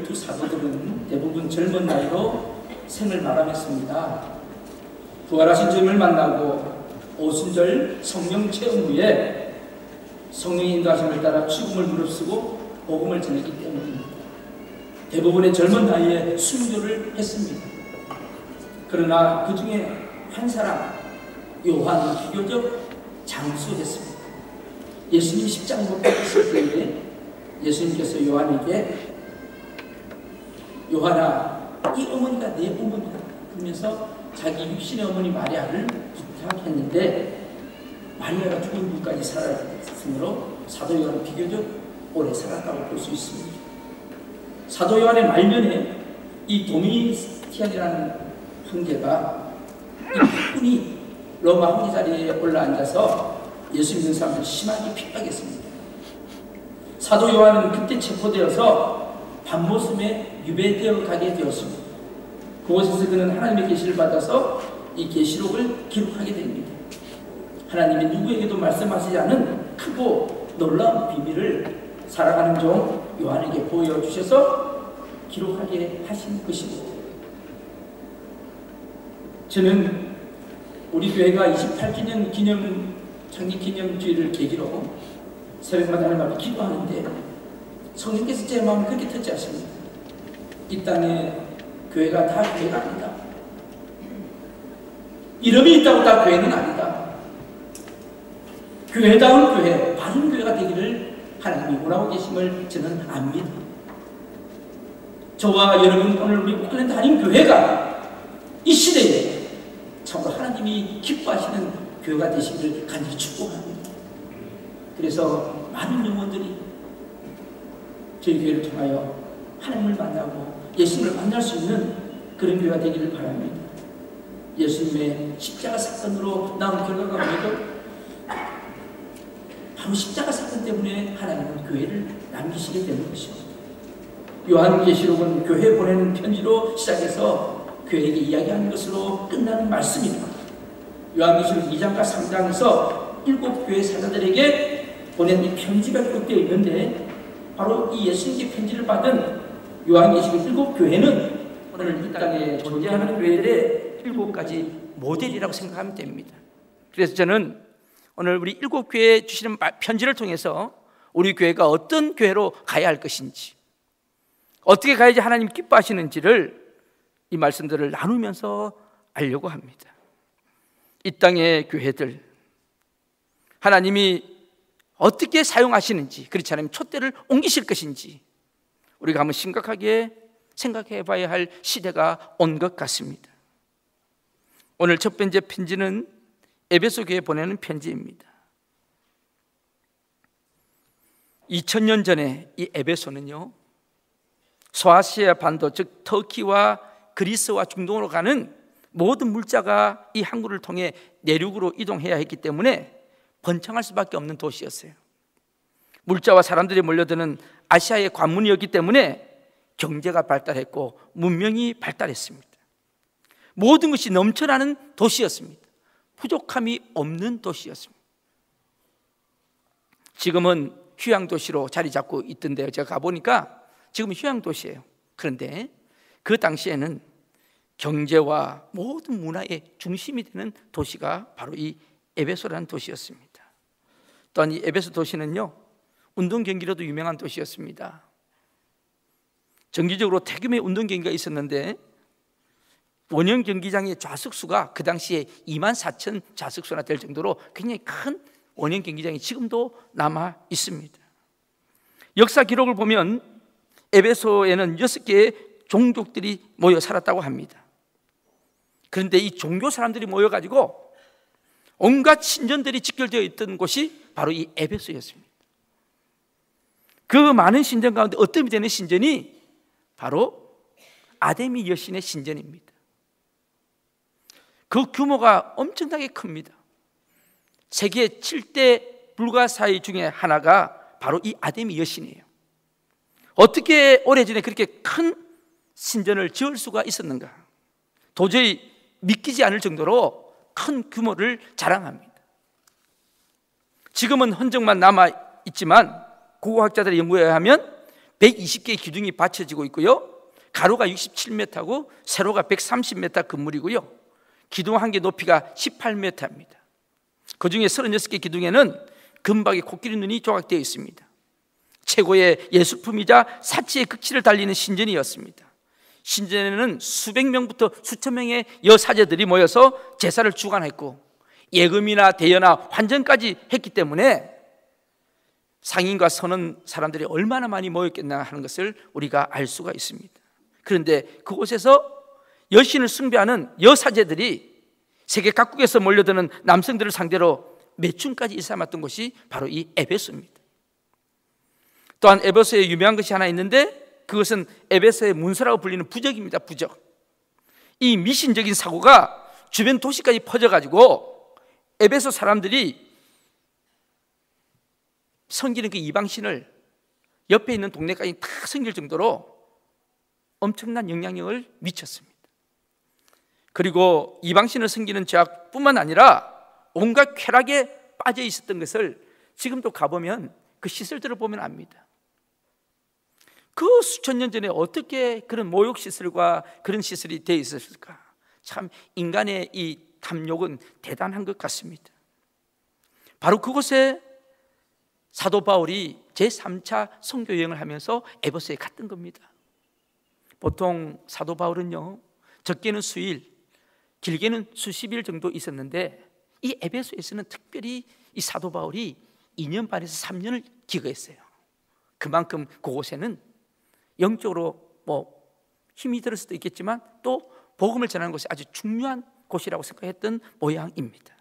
두 사도들은 대부분 젊은 나이로 생을 마감했습니다. 부활하신 주님을 만나고 오순절 성령 체험 후에 성령의 인도하심을 따라 죽음을 무릅쓰고 복음을 전했기 때문입니다. 대부분의 젊은 나이에 순교를 했습니다. 그러나 그 중에 한 사람, 요한은 비교적 장수했습니다. 예수님 십자가 못 박으실 때에 예수님께서 요한에게 요한아, 이 어머니가 내 어머니다 그러면서 자기 육신의 어머니 마리아를 부탁했는데 마리아가 죽은 후까지 살아있으므로 사도 요한은 비교적 오래 살았다고 볼 수 있습니다. 사도 요한의 말년에 이 도미티안이라는 황제가 이 폭군이 로마 황제 자리에 올라앉아서 예수 믿는 사람들 심하게 핍박했습니다. 사도 요한은 그때 체포되어서 밤모섬에 유배되어 가게 되었습니다. 그곳에서 그는 하나님의 계시를 받아서 이 계시록을 기록하게 됩니다. 하나님이 누구에게도 말씀하시지 않은 크고 놀라운 비밀을 살아가는 종 요한에게 보여주셔서 기록하게 하신 것입니다. 저는 우리 교회가 28주년 창립 기념주의를 계기로 새벽마다 하나님 앞에 기도하는데 성령께서 제 마음을 그렇게 터치 하십니다. 이 땅에 교회가 다 교회가 아니다. 이름이 있다고 다 교회는 아니다. 교회다운 교회, 바른 교회가 되기를 하나님이 원하고 계심을 저는 압니다. 저와 여러분 오늘 우리 오클랜드 한인교회가 이 시대에 참으로 하나님이 기뻐하시는 교회가 되시기를 간절히 축복합니다. 그래서 많은 영혼들이 저희 교회를 통하여 하나님을 만나고 예수님을 만날 수 있는 그런 교회가 되기를 바랍니다. 예수님의 십자가 사건으로 나온 결과가 뭐죠? 바로 십자가 사건 때문에 하나님은 교회를 남기시게 되는 것입니다. 요한계시록은 교회에 보내는 편지로 시작해서 교회에게 이야기하는 것으로 끝나는 말씀입니다. 요한계시록 2장과 3장에서 7교회 사자들에게 보낸 이 편지가 기록되어 있는데 바로 이 예수님께 편지를 받은 요한계시록 7교회는 오늘 이 땅에 존재하는 교회들의 7가지 모델이라고 생각하면 됩니다. 그래서 저는 오늘 우리 7교회에 주시는 편지를 통해서 우리 교회가 어떤 교회로 가야 할 것인지, 어떻게 가야지 하나님 기뻐하시는지를 이 말씀들을 나누면서 알려고 합니다. 이 땅의 교회들 하나님이 어떻게 사용하시는지, 그렇지 않으면 촛대를 옮기실 것인지 우리가 한번 심각하게 생각해 봐야 할 시대가 온 것 같습니다. 오늘 첫 번째 편지는 에베소 교회에 보내는 편지입니다. 2000년 전에 이 에베소는요, 소아시아 반도, 즉 터키와 그리스와 중동으로 가는 모든 물자가 이 항구를 통해 내륙으로 이동해야 했기 때문에 번창할 수밖에 없는 도시였어요. 물자와 사람들이 몰려드는 아시아의 관문이었기 때문에 경제가 발달했고 문명이 발달했습니다. 모든 것이 넘쳐나는 도시였습니다. 부족함이 없는 도시였습니다. 지금은 휴양도시로 자리 잡고 있던데요, 제가 가보니까 지금은 휴양도시예요. 그런데 그 당시에는 경제와 모든 문화의 중심이 되는 도시가 바로 이 에베소라는 도시였습니다. 또한 이 에베소 도시는요, 운동 경기로도 유명한 도시였습니다. 정기적으로 대규모의 운동 경기가 있었는데 원형 경기장의 좌석수가 그 당시에 24,000 좌석수나 될 정도로 굉장히 큰 원형 경기장이 지금도 남아 있습니다. 역사 기록을 보면 에베소에는 6개의 종족들이 모여 살았다고 합니다. 그런데 이 종교 사람들이 모여가지고 온갖 신전들이 직결되어 있던 곳이 바로 이 에베소였습니다. 그 많은 신전 가운데 어떤 되는 신전이 바로 아데미 여신의 신전입니다. 그 규모가 엄청나게 큽니다. 세계 7대 불가사의 중에 하나가 바로 이 아데미 여신이에요. 어떻게 오래전에 그렇게 큰 신전을 지을 수가 있었는가? 도저히 믿기지 않을 정도로 큰 규모를 자랑합니다. 지금은 흔적만 남아있지만 고고학자들의 연구에 의하면 120개의 기둥이 받쳐지고 있고요. 가로가 67m고 세로가 130m 건물이고요. 기둥 한 개 높이가 18m입니다. 그 중에 36개 기둥에는 금박의 코끼리 눈이 조각되어 있습니다. 최고의 예술품이자 사치의 극치를 달리는 신전이었습니다. 신전에는 수백 명부터 수천 명의 여사제들이 모여서 제사를 주관했고 예금이나 대여나 환전까지 했기 때문에 상인과 선원 사람들이 얼마나 많이 모였겠나 하는 것을 우리가 알 수가 있습니다. 그런데 그곳에서 여신을 숭배하는 여사제들이 세계 각국에서 몰려드는 남성들을 상대로 매춘까지 일삼았던 곳이 바로 이 에베소입니다. 또한 에베소에 유명한 것이 하나 있는데 그것은 에베소의 문서라고 불리는 부적입니다. 부적. 이 미신적인 사고가 주변 도시까지 퍼져가지고 에베소 사람들이 섬기는 그 이방신을 옆에 있는 동네까지 다 섬길 정도로 엄청난 영향력을 미쳤습니다. 그리고 이방신을 섬기는 죄악뿐만 아니라 온갖 쾌락에 빠져 있었던 것을 지금도 가보면 그 시설들을 보면 압니다. 그 수천 년 전에 어떻게 그런 모욕시설과 그런 시설이 되어 있었을까? 참 인간의 이 탐욕은 대단한 것 같습니다. 바로 그곳에 사도 바울이 제3차 선교 여행을 하면서 에베소에 갔던 겁니다. 보통 사도 바울은요, 적게는 수일, 길게는 수십일 정도 있었는데 이 에베소에서는 특별히 이 사도 바울이 2년 반에서 3년을 기거했어요. 그만큼 그곳에는 영적으로 힘이 들을 수도 있겠지만 또 복음을 전하는 것이 아주 중요한 곳이라고 생각했던 모양입니다.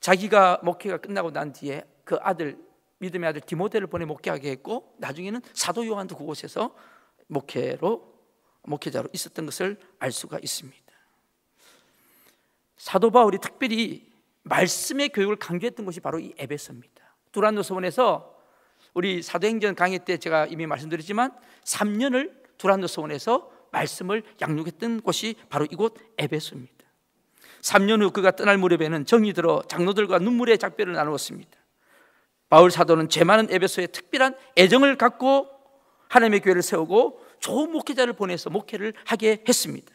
자기가 목회가 끝나고 난 뒤에 그 아들, 믿음의 아들 디모데를 보내 목회하게 했고 나중에는 사도 요한도 그곳에서 목회자로 있었던 것을 알 수가 있습니다. 사도 바울이 특별히 말씀의 교육을 강조했던 곳이 바로 이 에베소입니다. 두란노 서원에서 우리 사도행전 강의 때 제가 이미 말씀드렸지만 3년을 두란노 서원에서 말씀을 양육했던 곳이 바로 이곳 에베소입니다. 3년 후 그가 떠날 무렵에는 정이 들어 장로들과 눈물의 작별을 나누었습니다. 바울 사도는 죄 많은 에베소에 특별한 애정을 갖고 하나님의 교회를 세우고 좋은 목회자를 보내서 목회를 하게 했습니다.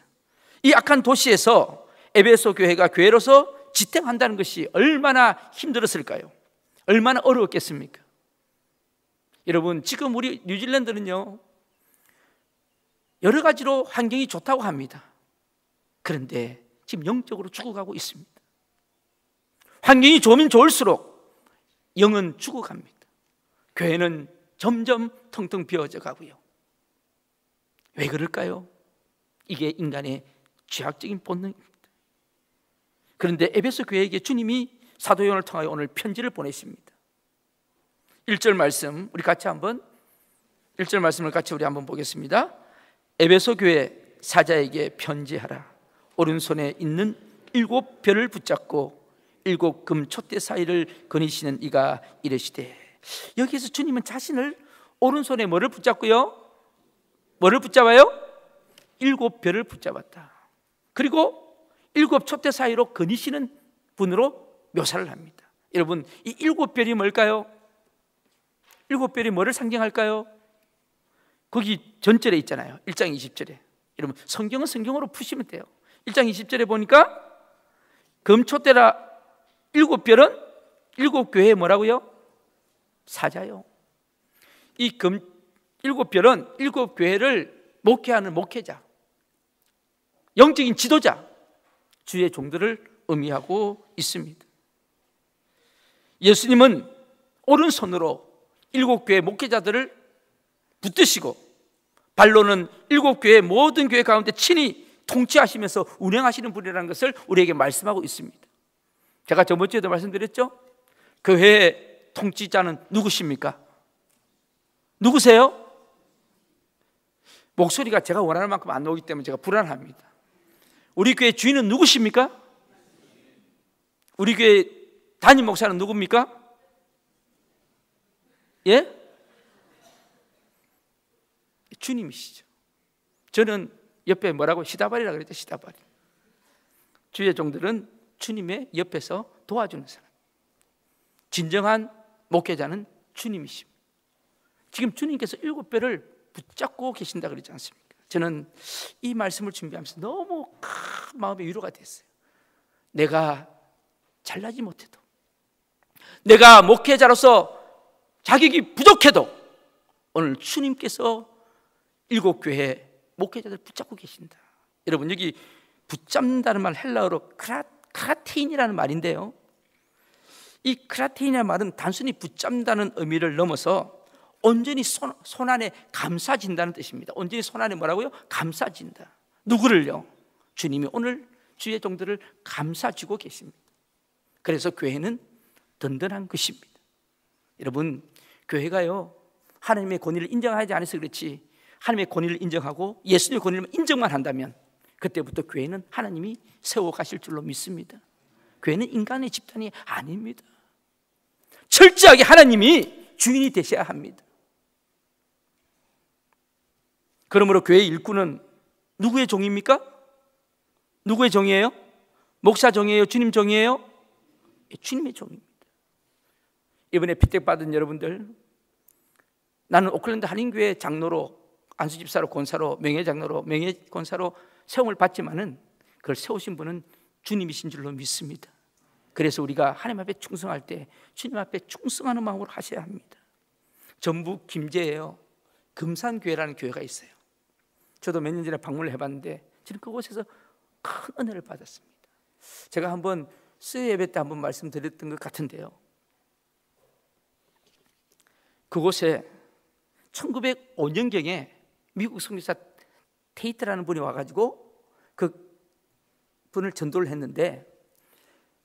이 악한 도시에서 에베소 교회가 교회로서 지탱한다는 것이 얼마나 힘들었을까요? 얼마나 어려웠겠습니까? 여러분, 지금 우리 뉴질랜드는요, 여러 가지로 환경이 좋다고 합니다. 그런데 지금 영적으로 죽어가고 있습니다. 환경이 좋으면 좋을수록 영은 죽어갑니다. 교회는 점점 텅텅 비어져 가고요. 왜 그럴까요? 이게 인간의 죄악적인 본능입니다. 그런데 에베소 교회에게 주님이 사도 요한을 통하여 오늘 편지를 보내십니다. 1절 말씀 우리 같이 한번 1절 말씀을 같이 우리 한번 보겠습니다. 에베소 교회 사자에게 편지하라. 오른손에 있는 7별을 붙잡고 7금 촛대 사이를 거니시는 이가 이르시되. 여기에서 주님은 자신을 오른손에 뭐를 붙잡고요? 뭐를 붙잡아요? 7별을 붙잡았다. 그리고 7 촛대 사이로 거니시는 분으로 묘사를 합니다. 여러분, 이 7별이 뭘까요? 7별이 뭐를 상징할까요? 거기 전절에 있잖아요. 1장 20절에. 여러분, 성경은 성경으로 푸시면 돼요. 1장 20절에 보니까 금촛대라 7별은 7교회에 뭐라고요? 사자요. 이 7별은 7교회를 목회하는 목회자, 영적인 지도자, 주의 종들을 의미하고 있습니다. 예수님은 오른손으로 7교회 목회자들을 붙드시고 발로는 7교회 모든 교회 가운데 친히 통치하시면서 운행하시는 분이라는 것을 우리에게 말씀하고 있습니다. 제가 저번 주에도 말씀드렸죠? 교회의 통치자는 누구십니까? 누구세요? 목소리가 제가 원하는 만큼 안 나오기 때문에 제가 불안합니다. 우리 교회 주인은 누구십니까? 우리 교회 담임 목사는 누굽니까? 예? 주님이시죠. 저는 옆에 뭐라고 시다발이라고 그랬죠. 시다발. 주의 종들은 주님의 옆에서 도와주는 사람. 진정한 목회자는 주님이십니다. 지금 주님께서 7배를 붙잡고 계신다 그러지 않습니까? 저는 이 말씀을 준비하면서 너무 큰 마음의 위로가 됐어요. 내가 잘나지 못해도, 내가 목회자로서 자격이 부족해도 오늘 주님께서 7교회 목회자들 붙잡고 계신다. 여러분, 여기 붙잡는다는 말 헬라어로 크라테인이라는 말인데요, 이 크라테인이라는 말은 단순히 붙잡는다는 의미를 넘어서 온전히 손 안에 감싸진다는 뜻입니다. 온전히 손 안에 뭐라고요? 감싸진다. 누구를요? 주님이 오늘 주의 종들을 감싸주고 계십니다. 그래서 교회는 든든한 것입니다. 여러분, 교회가요, 하나님의 권위를 인정하지 않아서 그렇지, 하나님의 권위를 인정하고 예수님의 권위를 인정만 한다면 그때부터 교회는 하나님이 세워가실 줄로 믿습니다. 교회는 인간의 집단이 아닙니다. 철저하게 하나님이 주인이 되셔야 합니다. 그러므로 교회의 일꾼은 누구의 종입니까? 누구의 종이에요? 목사 종이에요? 주님 종이에요? 주님의 종입니다. 이번에 피택받은 여러분들, 나는 오클랜드 한인교회 장로로, 안수집사로, 권사로, 명예장로로, 명예권사로 세움을 받지만은 그걸 세우신 분은 주님이신 줄로 믿습니다. 그래서 우리가 하나님 앞에 충성할 때 주님 앞에 충성하는 마음으로 하셔야 합니다. 전북 김제에요, 금산교회라는 교회가 있어요. 저도 몇 년 전에 방문을 해봤는데 저는 그곳에서 큰 은혜를 받았습니다. 제가 한번 수요 예배 때 한번 말씀드렸던 것 같은데요, 그곳에 1905년경에 미국 선교사 테이트라는 분이 와가지고 그 분을 전도를 했는데,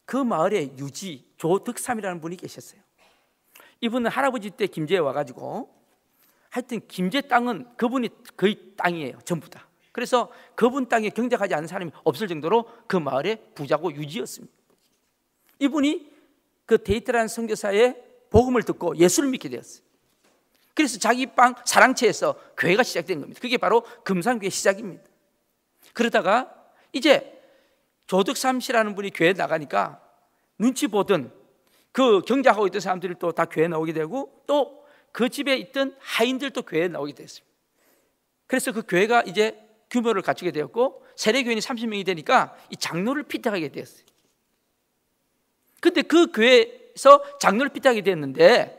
그 마을에 유지 조덕삼이라는 분이 계셨어요. 이분은 할아버지 때 김제에 와가지고, 하여튼 김제 땅은 그분이 거의 땅이에요, 전부 다. 그래서 그분 땅에 경작하지 않은 사람이 없을 정도로 그 마을의 부자고 유지였습니다. 이분이 그 데이트라는 선교사의 복음을 듣고 예수를 믿게 되었어요. 그래서 자기 빵 사랑채에서 교회가 시작된 겁니다. 그게 바로 금산교회 시작입니다. 그러다가 이제 조덕삼 씨라는 분이 교회에 나가니까 눈치 보던 그 경작하고 있던 사람들이 또 다 교회에 나오게 되고, 또 그 집에 있던 하인들도 교회에 나오게 됐습니다. 그래서 그 교회가 이제 규모를 갖추게 되었고, 세례교인이 30명이 되니까 이 장로를 피택하게 되었어요. 근데 그 교회에서 장로를 피택하게 됐는데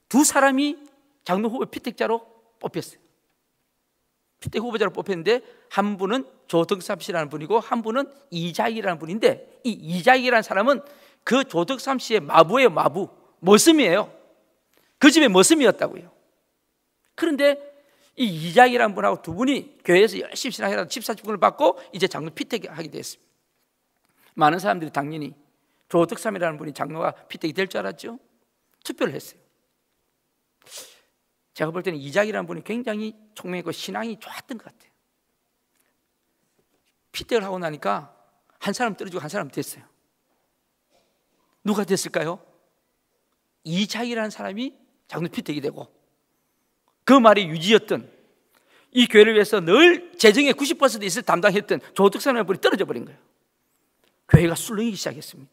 두 사람이 장로 후보 피택자로 뽑혔어요. 피택 후보자로 뽑혔는데 한 분은 조덕삼 씨라는 분이고 한 분은 이자익이라는 분인데, 이 이자익이라는 사람은 그 조덕삼 씨의 마부예요. 마부, 머슴이에요. 그 집의 머슴이었다고요. 그런데 이 이자익이라는 분하고 두 분이 교회에서 열심히 신앙해서 집사직분을 받고 이제 장로 피택하게 됐습니다. 많은 사람들이 당연히 조덕삼이라는 분이 장로가 피택이 될 줄 알았죠. 투표를 했어요. 제가 볼 때는 이자익이라는 분이 굉장히 총명했고 신앙이 좋았던 것 같아요. 피택을 하고 나니까 한 사람 떨어지고 한 사람 됐어요. 누가 됐을까요? 이자익이라는 사람이 장로 피택이 되고, 그 말이 유지였던, 이 교회를 위해서 늘 재정의 90% 이상을 담당했던 조덕삼이라는 분이 떨어져 버린 거예요. 교회가 술렁이기 시작했습니다.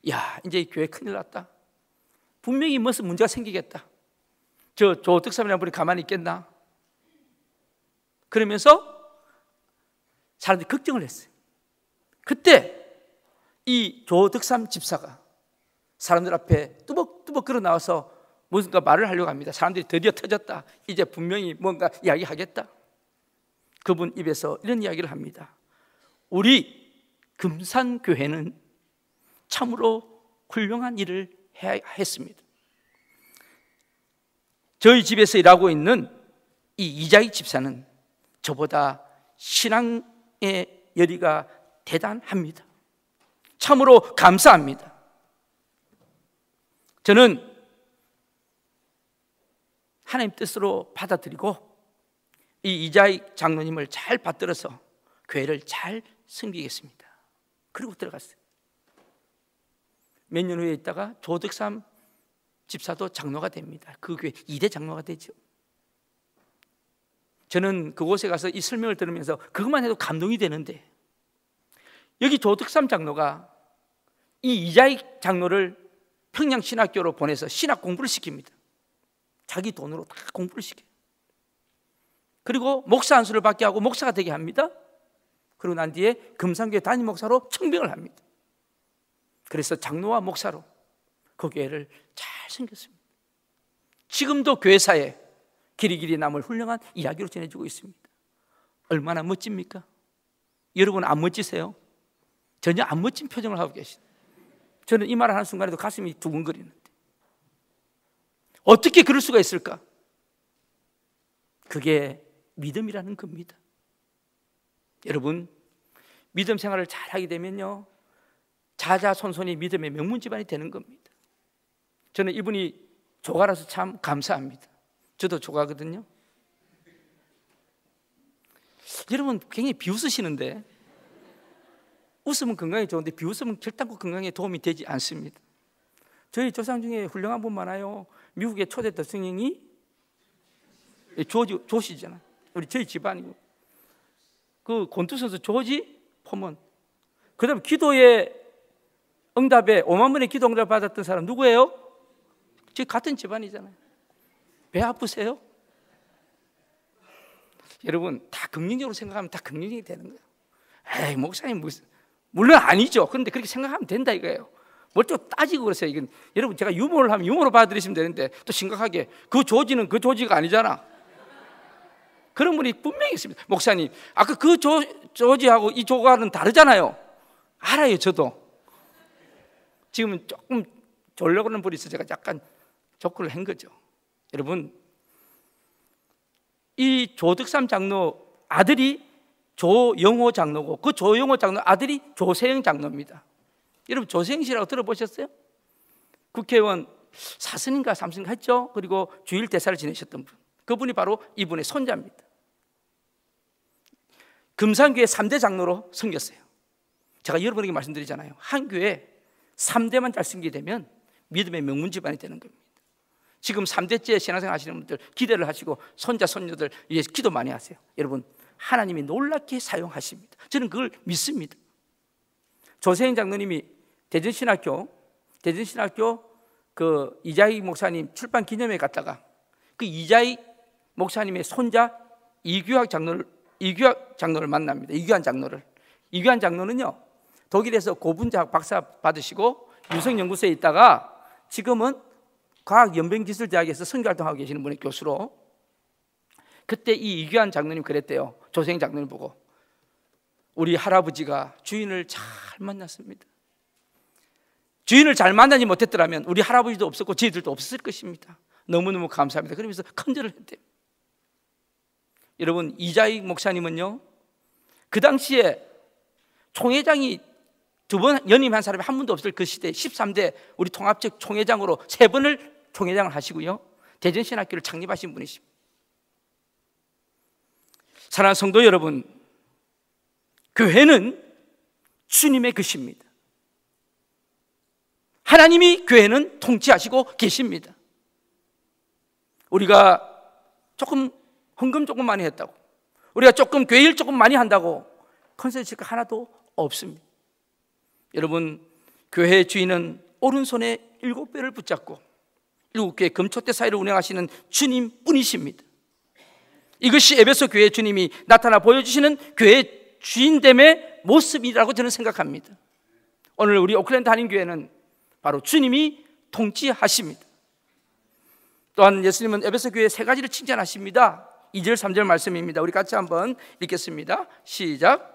야, 이제 이 교회 큰일 났다. 분명히 무슨 문제가 생기겠다. 저 조덕삼이라는 분이 가만히 있겠나? 그러면서 사람들이 걱정을 했어요. 그때 이 조덕삼 집사가 사람들 앞에 뚜벅뚜벅 걸어 나와서 무슨가 말을 하려고 합니다. 사람들이 드디어 터졌다. 이제 분명히 뭔가 이야기하겠다. 그분 입에서 이런 이야기를 합니다. 우리 금산교회는 참으로 훌륭한 일을 했습니다. 저희 집에서 일하고 있는 이 이자익 집사는 저보다 신앙의 열의가 대단합니다. 참으로 감사합니다. 저는 하나님 뜻으로 받아들이고 이 이자익 장로님을 잘 받들어서 교회를 잘 섬기겠습니다. 그리고 들어갔어요. 몇 년 후에 있다가 조덕삼 집사도 장로가 됩니다. 그 교회 2대 장로가 되죠. 저는 그곳에 가서 이 설명을 들으면서 그것만 해도 감동이 되는데, 여기 조덕삼 장로가 이 이자익 장로를 평양신학교로 보내서 신학 공부를 시킵니다. 자기 돈으로 다 공부를 시켜요. 그리고 목사 안수를 받게 하고 목사가 되게 합니다. 그러고 난 뒤에 금산교회 담임 목사로 청빙을 합니다. 그래서 장로와 목사로 그 교회를 잘 섬겼습니다. 지금도 교회사에 길이 남을 훌륭한 이야기로 전해주고 있습니다. 얼마나 멋집니까? 여러분 안 멋지세요? 전혀 안 멋진 표정을 하고 계시죠. 저는 이 말을 하는 순간에도 가슴이 두근거리는데 어떻게 그럴 수가 있을까? 그게 믿음이라는 겁니다. 여러분, 믿음 생활을 잘하게 되면요, 자자손손이 믿음의 명문 집안이 되는 겁니다. 저는 이분이 조가라서 참 감사합니다. 저도 조가거든요. 여러분 굉장히 비웃으시는데, 웃으면 건강에 좋은데 비웃으면 결단코 건강에 도움이 되지 않습니다. 저희 조상 중에 훌륭한 분 많아요. 미국의 초대 대통령이 조시잖아요. 우리 저희 집안이고, 그 권투 선수 조지 포먼. 그 다음에 기도의 응답에 5만 번의 기도 응답을 받았던 사람 누구예요? 저희 같은 집안이잖아요. 배 아프세요? 여러분 다 긍정적으로 생각하면 다 긍정적이 되는 거예요. 에이 목사님 무슨, 물론 아니죠. 그런데 그렇게 생각하면 된다 이거예요. 뭘 또 따지고 그러세요. 이건 여러분 제가 유머를 하면 유머로 받아들이시면 되는데 또 심각하게 그 조지는 그 조지가 아니잖아. 그런 분이 분명히 있습니다. 목사님 아까 그 조지하고 이 조가는 다르잖아요. 알아요. 저도 지금은 조금 졸려고 하는 분이 있어서 제가 약간 조크를 한 거죠. 여러분 이 조득삼 장로 아들이 조영호 장로고 그 조영호 장로 아들이 조세영 장로입니다. 여러분 조세영 씨라고 들어보셨어요? 국회의원 4선인가 3선인가 했죠. 그리고 주일 대사를 지내셨던 분, 그분이 바로 이분의 손자입니다. 금산교회 3대 장로로 섬겼어요. 제가 여러분에게 말씀드리잖아요. 한 교회에 3대만 잘 섬기게 되면 믿음의 명문 집안이 되는 겁니다. 지금 3대째 신앙생활 하시는 분들 기대를 하시고 손자 손녀들 위해서 기도 많이 하세요. 여러분 하나님이 놀랍게 사용하십니다. 저는 그걸 믿습니다. 조세영 장로님이 대전신학교 그 이자익 목사님 출판 기념회에 갔다가 그 이자익 목사님의 손자 이규학 장로를 만납니다. 이규환 장로는요 독일에서 고분자학 박사 받으시고 유성연구소에 있다가 지금은 과학연변기술대학에서 선교활동하고 계시는 분의 교수로, 그때 이 이규환 장로님 그랬대요. 조세영 장로님 보고, 우리 할아버지가 주인을 잘 만났습니다. 주인을 잘 만나지 못했더라면 우리 할아버지도 없었고 저희들도 없었을 것입니다. 너무너무 감사합니다. 그러면서 큰절을 했대요. 여러분 이자익 목사님은요 그 당시에 총회장이 두 번 연임한 사람이 한 분도 없을 그 시대 13대 우리 통합적 총회장으로 3번을 총회장을 하시고요 대전신학교를 창립하신 분이십니다. 사랑하는 성도 여러분, 교회는 주님의 것입니다. 하나님이 교회는 통치하시고 계십니다. 우리가 조금 헌금 조금 많이 했다고, 우리가 조금 교회 일 조금 많이 한다고 컨센서스가 하나도 없습니다. 여러분 교회의 주인은 오른손에 7배를 붙잡고 7개의 금초대 사이를 운행하시는 주님뿐이십니다. 이것이 에베소 교회의 주님이 나타나 보여주시는 교회의 주인됨의 모습이라고 저는 생각합니다. 오늘 우리 오클랜드 한인교회는 바로 주님이 통치하십니다. 또한 예수님은 에베소 교회 3가지를 칭찬하십니다. 2절 3절 말씀입니다. 우리 같이 한번 읽겠습니다. 시작.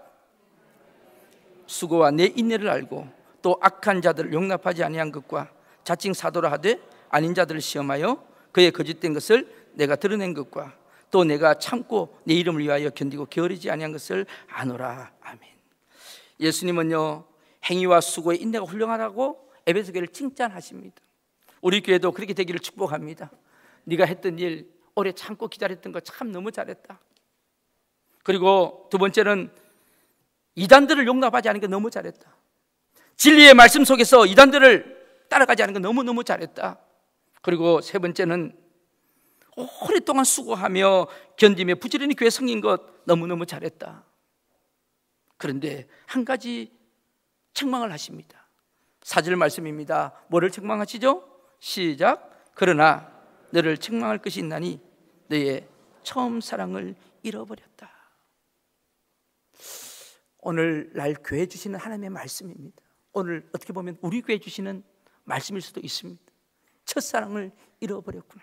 수고와 내 인내를 알고 또 악한 자들을 용납하지 아니한 것과 자칭 사도라 하되 아닌 자들을 시험하여 그의 거짓된 것을 내가 드러낸 것과 또 내가 참고 내 이름을 위하여 견디고 게으르지 아니한 것을 아노라. 아멘. 예수님은요 행위와 수고의 인내가 훌륭하다고 에베소 교회를 칭찬하십니다. 우리 교회도 그렇게 되기를 축복합니다. 네가 했던 일 오래 참고 기다렸던 거 참 너무 잘했다. 그리고 두 번째는 이단들을 용납하지 않은 거 너무 잘했다. 진리의 말씀 속에서 이단들을 따라가지 않은 거 너무너무 잘했다. 그리고 세 번째는 오랫동안 수고하며 견디며 부지런히 교회 섬긴 것 너무너무 잘했다. 그런데 한 가지 책망을 하십니다. 4절 말씀입니다. 뭐를 책망하시죠? 시작. 그러나 너를 책망할 것이 있나니 너의 처음 사랑을 잃어버렸다. 오늘날 교회 주시는 하나님의 말씀입니다. 오늘 어떻게 보면 우리 교회 주시는 말씀일 수도 있습니다. 첫사랑을 잃어버렸구나.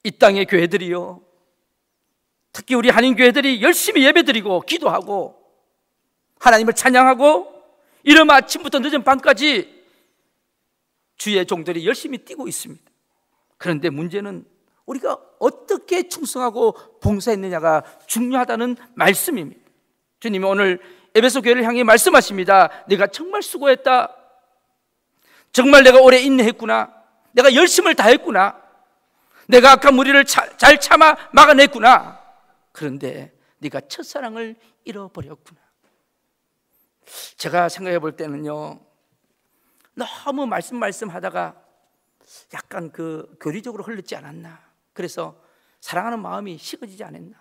이 땅의 교회들이요, 특히 우리 한인교회들이 열심히 예배드리고 기도하고 하나님을 찬양하고 이른 아침부터 늦은 밤까지 주의 종들이 열심히 뛰고 있습니다. 그런데 문제는 우리가 어떻게 충성하고 봉사했느냐가 중요하다는 말씀입니다. 주님이 오늘 에베소 교회를 향해 말씀하십니다. 내가 정말 수고했다. 정말 내가 오래 인내했구나. 내가 열심을 다했구나. 내가 악한 무리를 잘 참아 막아냈구나. 그런데 네가 첫사랑을 잃어버렸구나. 제가 생각해 볼 때는요, 너무 말씀하다가 약간 교리적으로 흘렀지 않았나. 그래서 사랑하는 마음이 식어지지 않았나.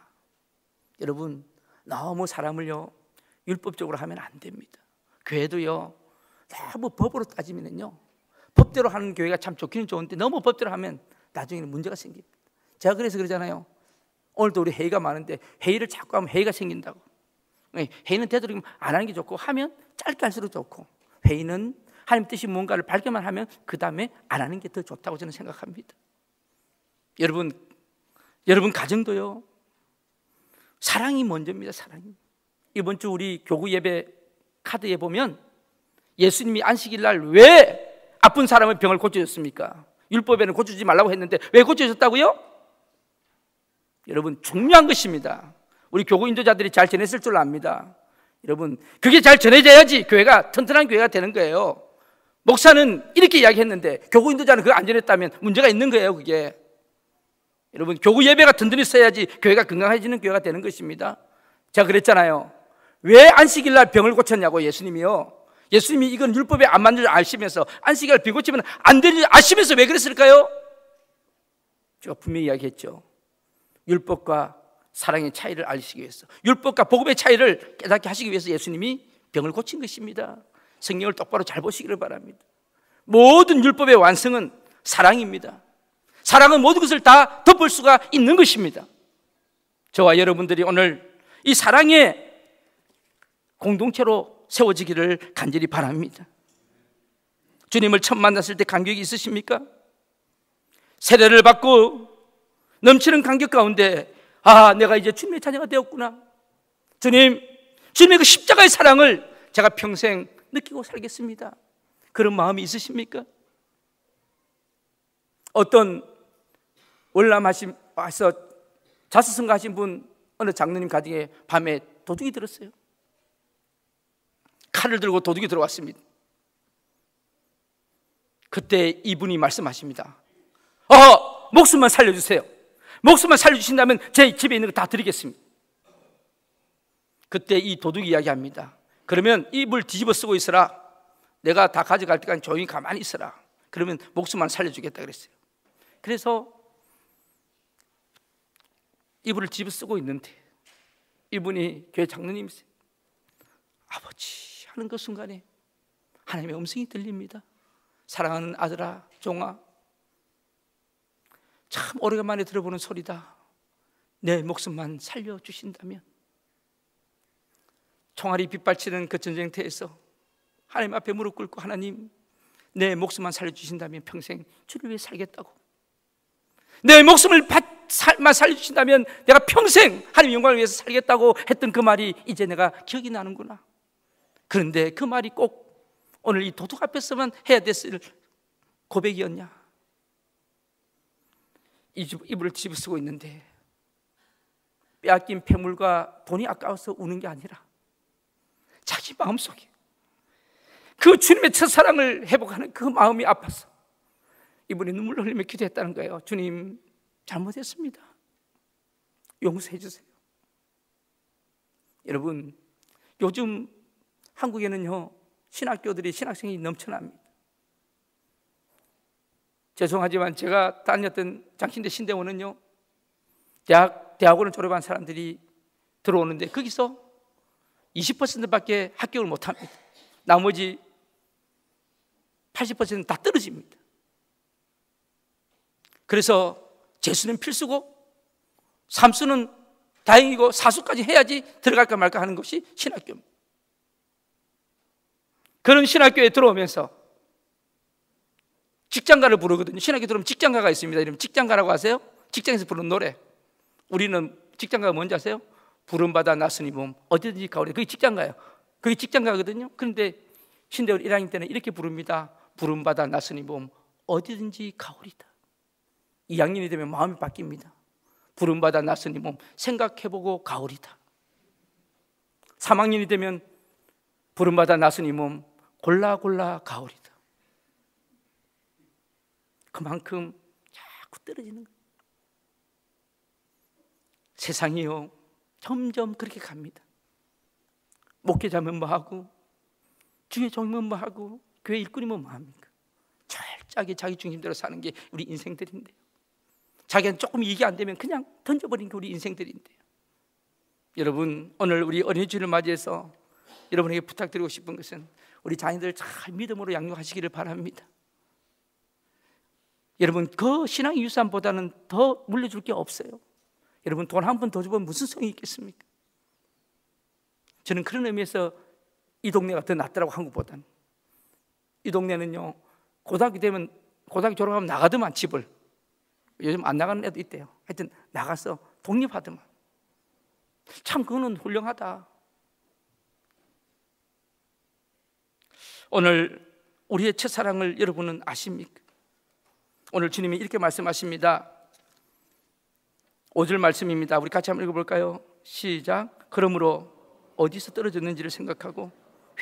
여러분, 너무 사람을요 율법적으로 하면 안 됩니다. 교회도요 너무 법으로 따지면요, 법대로 하는 교회가 참 좋기는 좋은데 너무 법대로 하면 나중에는 문제가 생깁니다. 제가 그래서 그러잖아요. 오늘도 우리 회의가 많은데 회의를 자꾸 하면 회의가 생긴다고. 회의는 되도록이면 안 하는 게 좋고, 하면 짧게 할수록 좋고, 회의는 하나님 뜻이 뭔가를 발견만 하면 그 다음에 안 하는 게 더 좋다고 저는 생각합니다. 여러분 가정도요 사랑이 먼저입니다. 사랑이. 이번 주 우리 교구 예배 카드에 보면 예수님이 안식일 날 왜 아픈 사람의 병을 고쳐줬습니까? 율법에는 고쳐주지 말라고 했는데 왜 고쳐줬다고요? 여러분, 중요한 것입니다. 우리 교구 인도자들이 잘 전했을 줄 압니다. 여러분, 그게 잘 전해져야지 교회가 튼튼한 교회가 되는 거예요. 목사는 이렇게 이야기했는데 교구 인도자는 그거 안 전했다면 문제가 있는 거예요. 그게 여러분, 교구 예배가 든든히 써야지 교회가 건강해지는 교회가 되는 것입니다. 제가 그랬잖아요. 왜 안식일 날 병을 고쳤냐고. 예수님이요, 예수님이 이건 율법에 안 맞는 줄 아시면서 안식일 날 병 고치면 안 되는 줄 아시면서 왜 그랬을까요? 제가 분명히 이야기했죠. 율법과 사랑의 차이를 알시기 위해서, 율법과 복음의 차이를 깨닫게 하시기 위해서 예수님이 병을 고친 것입니다. 성경을 똑바로 잘 보시기를 바랍니다. 모든 율법의 완성은 사랑입니다. 사랑은 모든 것을 다 덮을 수가 있는 것입니다. 저와 여러분들이 오늘 이 사랑의 공동체로 세워지기를 간절히 바랍니다. 주님을 처음 만났을 때 감격이 있으십니까? 세례를 받고 넘치는 감격 가운데, 아, 내가 이제 주님의 자녀가 되었구나. 주님의 그 십자가의 사랑을 제가 평생 느끼고 살겠습니다. 그런 마음이 있으십니까? 어떤 월남하셔서 자수성가 하신 분, 어느 장로님 가정에 밤에 도둑이 들었어요. 칼을 들고 도둑이 들어왔습니다. 그때 이분이 말씀하십니다. 목숨만 살려주세요. 목숨만 살려주신다면 제 집에 있는 거 다 드리겠습니다. 그때 이 도둑이 이야기합니다. 그러면 입을 뒤집어 쓰고 있어라. 내가 다 가져갈 때까지 조용히 가만히 있어라. 그러면 목숨만 살려주겠다 그랬어요. 그래서 이불을 뒤집어 쓰고 있는데 이분이 교회 장로님이세요. 아버지 하는 그 순간에 하나님의 음성이 들립니다. 사랑하는 아들아, 종아, 참 오래간만에 들어보는 소리다. 내 목숨만 살려주신다면. 총알이 빗발치는 그 전쟁터에서 하나님 앞에 무릎 꿇고, 하나님 내 목숨만 살려주신다면 평생 주를 위해 살겠다고, 내 목숨을 살려주신다면 내가 평생 하나님 영광을 위해서 살겠다고 했던 그 말이 이제 내가 기억이 나는구나. 그런데 그 말이 꼭 오늘 이 도둑 앞에서만 해야 됐을 고백이었냐? 이불을 뒤집어 쓰고 있는데 빼앗긴 폐물과 돈이 아까워서 우는 게 아니라 자기 마음속에 그 주님의 첫사랑을 회복하는 그 마음이 아파서 이분이 눈물을 흘리며 기도했다는 거예요. 주님, 잘못했습니다. 용서해 주세요. 여러분, 요즘 한국에는요 신학교들이, 신학생이 넘쳐납니다. 죄송하지만 제가 다녔던 장신대 신대원은요 대학원을 졸업한 사람들이 들어오는데 거기서 20%밖에 합격을 못합니다. 나머지 80%는 다 떨어집니다. 그래서 재수는 필수고 삼수는 다행이고 사수까지 해야지 들어갈까 말까 하는 것이 신학교입니다. 그런 신학교에 들어오면서 직장가를 부르거든요. 신학교 들어오면 직장가가 있습니다. 이러면 직장가라고 아세요? 직장에서 부르는 노래. 우리는 직장가가 뭔지 아세요? 부름받아 나서니 몸 어디든지 가오리. 그게 직장가예요. 그게 직장가거든요. 그런데 신대원 1학년 때는 이렇게 부릅니다. 부름받아 나서니 몸 어디든지 가오리다. 2학년이 되면 마음이 바뀝니다. 부름받아 나서니 몸 생각해보고 가오리다. 3학년이 되면 부름받아 나서니 몸 골라 가오리다. 그만큼 자꾸 떨어지는 거예요. 세상이요 점점 그렇게 갑니다. 목회자면 뭐하고 주의 종이면 뭐하고 교회 일꾼이면 뭐합니까? 철저하게 자기 중심대로 사는 게 우리 인생들인데요. 자기한테 조금 이익이 안 되면 그냥 던져버리는 게 우리 인생들인데요. 여러분, 오늘 우리 어린이 주일을 맞이해서 여러분에게 부탁드리고 싶은 것은 우리 자녀들 잘 믿음으로 양육하시기를 바랍니다. 여러분, 그 신앙의 유산보다는 더 물려줄 게 없어요. 여러분, 돈 한 번 더 주면 무슨 성이 있겠습니까? 저는 그런 의미에서 이 동네가 더 낫더라고, 한국보다는. 이 동네는요, 고등학교 되면 고등학교 졸업하면 나가더만 집을. 요즘 안 나가는 애도 있대요. 하여튼 나가서 독립하더만. 참 그거는 훌륭하다. 오늘 우리의 첫사랑을 여러분은 아십니까? 오늘 주님이 이렇게 말씀하십니다. 5절 말씀입니다. 우리 같이 한번 읽어볼까요? 시작. 그러므로 어디서 떨어졌는지를 생각하고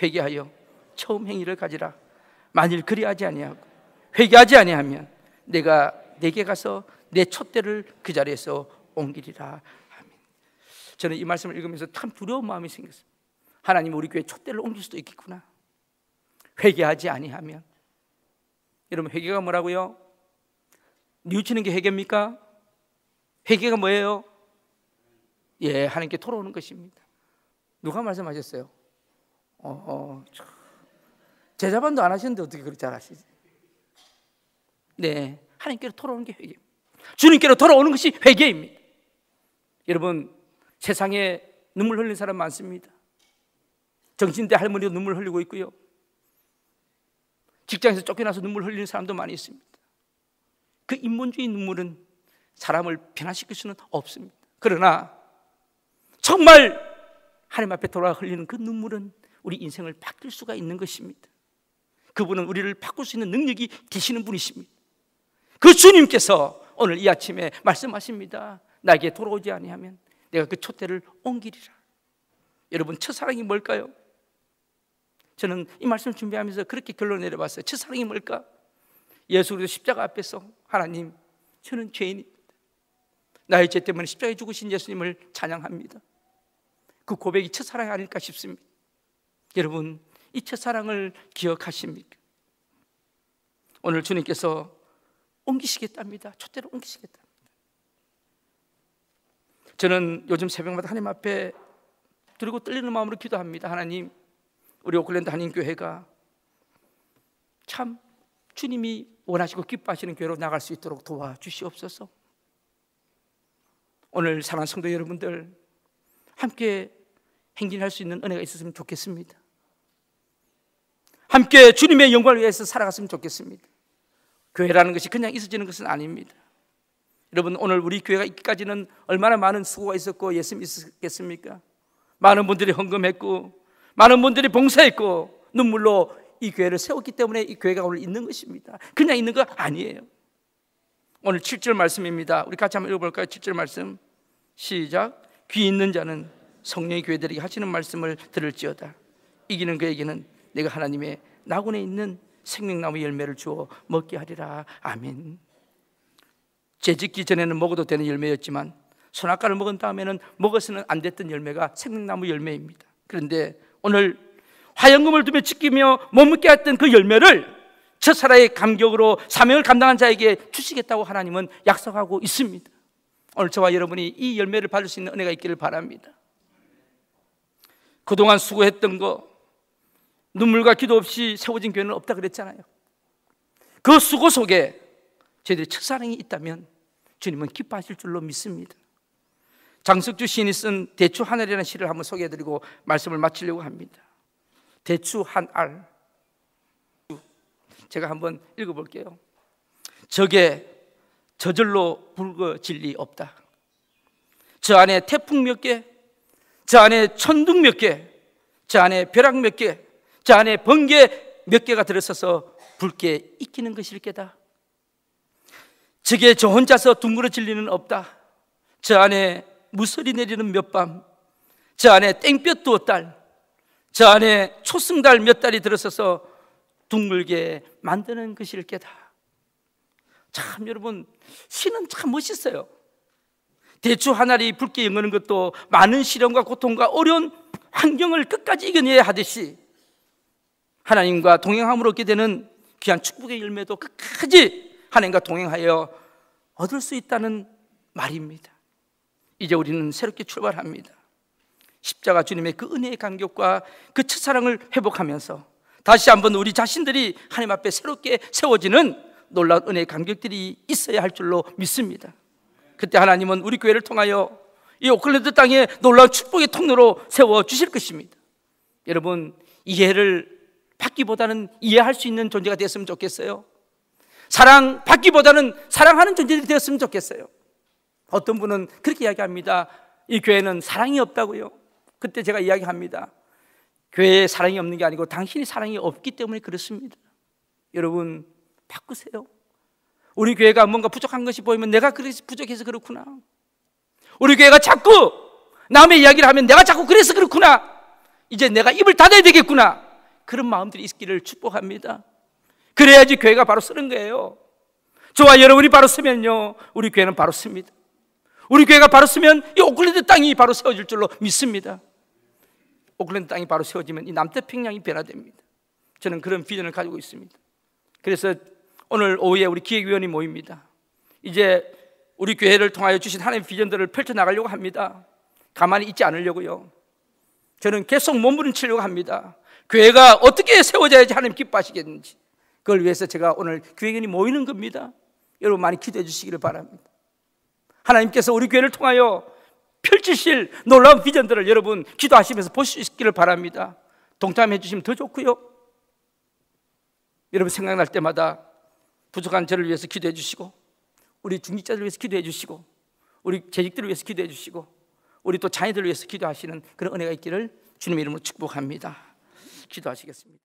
회개하여 처음 행위를 가지라. 만일 그리하지 아니하고 회개하지 아니하면 내가 내게 가서 내 촛대를 그 자리에서 옮기리라. 아멘. 저는 이 말씀을 읽으면서 참 두려운 마음이 생겼습니다. 하나님, 우리 교회 촛대를 옮길 수도 있겠구나. 회개하지 아니하면. 여러분, 회개가 뭐라고요? 뉘우치는 게 회개입니까? 회개가 뭐예요? 예, 하나님께 돌아오는 것입니다. 누가 말씀하셨어요? 제자반도 안 하시는데 어떻게 그렇게 잘 하시지? 네, 하나님께로 돌아오는 게 회개입니다. 주님께로 돌아오는 것이 회개입니다. 여러분, 세상에 눈물 흘리는 사람 많습니다. 정신대 할머니도 눈물 흘리고 있고요. 직장에서 쫓겨나서 눈물 흘리는 사람도 많이 있습니다. 그 인본주의 눈물은 사람을 변화시킬 수는 없습니다. 그러나 정말 하나님 앞에 돌아와 흘리는 그 눈물은 우리 인생을 바뀔 수가 있는 것입니다. 그분은 우리를 바꿀 수 있는 능력이 되시는 분이십니다. 그 주님께서 오늘 이 아침에 말씀하십니다. 나에게 돌아오지 아니하면 내가 그 촛대를 옮기리라. 여러분, 첫사랑이 뭘까요? 저는 이 말씀을 준비하면서 그렇게 결론을 내려봤어요. 첫사랑이 뭘까? 예수 그리스도 십자가 앞에서 하나님, 저는 죄인입니다. 나의 죄 때문에 십자가에 죽으신 예수님을 찬양합니다. 그 고백이 첫사랑이 아닐까 싶습니다. 여러분, 이 첫사랑을 기억하십니까? 오늘 주님께서 옮기시겠답니다. 촛대로 옮기시겠답니다. 저는 요즘 새벽마다 하나님 앞에 들고 떨리는 마음으로 기도합니다. 하나님, 우리 오클랜드 한인교회가 참 주님이 원하시고 기뻐하시는 교회로 나갈 수 있도록 도와주시옵소서. 오늘 사랑하는 성도 여러분들, 함께 행진할 수 있는 은혜가 있었으면 좋겠습니다. 함께 주님의 영광을 위해서 살아갔으면 좋겠습니다. 교회라는 것이 그냥 있어지는 것은 아닙니다. 여러분, 오늘 우리 교회가 있기까지는 얼마나 많은 수고가 있었고 예수님이 있었겠습니까? 많은 분들이 헌금했고 많은 분들이 봉사했고 눈물로 이 교회를 세웠기 때문에 이 교회가 오늘 있는 것입니다. 그냥 있는 거 아니에요. 오늘 7절 말씀입니다. 우리 같이 한번 읽어볼까요? 7절 말씀 시작. 귀 있는 자는 성령의 교회들에게 하시는 말씀을 들을지어다. 이기는 그에게는 내가 하나님의 낙원에 있는 생명나무 열매를 주어 먹게 하리라. 아멘. 재짓기 전에는 먹어도 되는 열매였지만 선악과를 먹은 다음에는 먹어서는 안 됐던 열매가 생명나무 열매입니다. 그런데 오늘 화영금을 두며 지키며 못 먹게 했던 그 열매를 첫사랑의 감격으로 사명을 감당한 자에게 주시겠다고 하나님은 약속하고 있습니다. 오늘 저와 여러분이 이 열매를 받을 수 있는 은혜가 있기를 바랍니다. 그동안 수고했던 거, 눈물과 기도 없이 세워진 교회는 없다 그랬잖아요. 그 수고 속에 저희들의 첫사랑이 있다면 주님은 기뻐하실 줄로 믿습니다. 장석주 시인이 쓴 대추 한 알이라는 시를 한번 소개해드리고 말씀을 마치려고 합니다. 대추 한 알, 제가 한번 읽어볼게요. 적에 저절로 붉어질 리 없다. 저 안에 태풍 몇 개, 저 안에 천둥 몇 개, 저 안에 벼락 몇 개, 저 안에 번개 몇 개가 들어서서 붉게 익히는 것일 게다. 적에 저 혼자서 둥그러질 리는 없다. 저 안에 무서리 내리는 몇 밤, 저 안에 땡볕 두어 달, 저 안에 초승달 몇 달이 들어서서 둥글게 만드는 것일 게다. 참 여러분, 시는 참 멋있어요. 대추 한 알이 붉게 연거는 것도 많은 시련과 고통과 어려운 환경을 끝까지 이겨내야 하듯이 하나님과 동행함으로 얻게 되는 귀한 축복의 열매도 끝까지 하나님과 동행하여 얻을 수 있다는 말입니다. 이제 우리는 새롭게 출발합니다. 십자가 주님의 그 은혜의 감격과 그 첫사랑을 회복하면서 다시 한번 우리 자신들이 하나님 앞에 새롭게 세워지는 놀라운 은혜의 감격들이 있어야 할 줄로 믿습니다. 그때 하나님은 우리 교회를 통하여 이 오클랜드 땅에 놀라운 축복의 통로로 세워주실 것입니다. 여러분, 이해를 받기보다는 이해할 수 있는 존재가 되었으면 좋겠어요. 사랑받기보다는 사랑하는 존재들이 되었으면 좋겠어요. 어떤 분은 그렇게 이야기합니다. 이 교회는 사랑이 없다고요. 그때 제가 이야기합니다. 교회에 사랑이 없는 게 아니고 당신이 사랑이 없기 때문에 그렇습니다. 여러분, 바꾸세요. 우리 교회가 뭔가 부족한 것이 보이면 내가 그래서 부족해서 그렇구나. 우리 교회가 자꾸 남의 이야기를 하면 내가 자꾸 그래서 그렇구나. 이제 내가 입을 닫아야 되겠구나. 그런 마음들이 있기를 축복합니다. 그래야지 교회가 바로 서는 거예요. 저와 여러분이 바로 서면요, 우리 교회는 바로 섭니다. 우리 교회가 바로 서면 이 오클랜드 땅이 바로 세워질 줄로 믿습니다. 오클랜드 땅이 바로 세워지면 이 남태평양이 변화됩니다. 저는 그런 비전을 가지고 있습니다. 그래서 오늘 오후에 우리 기획위원이 모입니다. 이제 우리 교회를 통하여 주신 하나님의 비전들을 펼쳐나가려고 합니다. 가만히 있지 않으려고요. 저는 계속 몸부림치려고 합니다. 교회가 어떻게 세워져야지 하나님 기뻐하시겠는지, 그걸 위해서 제가 오늘 기획위원이 모이는 겁니다. 여러분 많이 기도해 주시기를 바랍니다. 하나님께서 우리 교회를 통하여 펼치실 놀라운 비전들을 여러분 기도하시면서 보실 수 있기를 바랍니다. 동참해 주시면 더 좋고요. 여러분 생각날 때마다 부족한 저를 위해서 기도해 주시고, 우리 중직자들을 위해서 기도해 주시고, 우리 재직들을 위해서 기도해 주시고, 우리 또 자녀들을 위해서 기도하시는 그런 은혜가 있기를 주님의 이름으로 축복합니다. 기도하시겠습니다.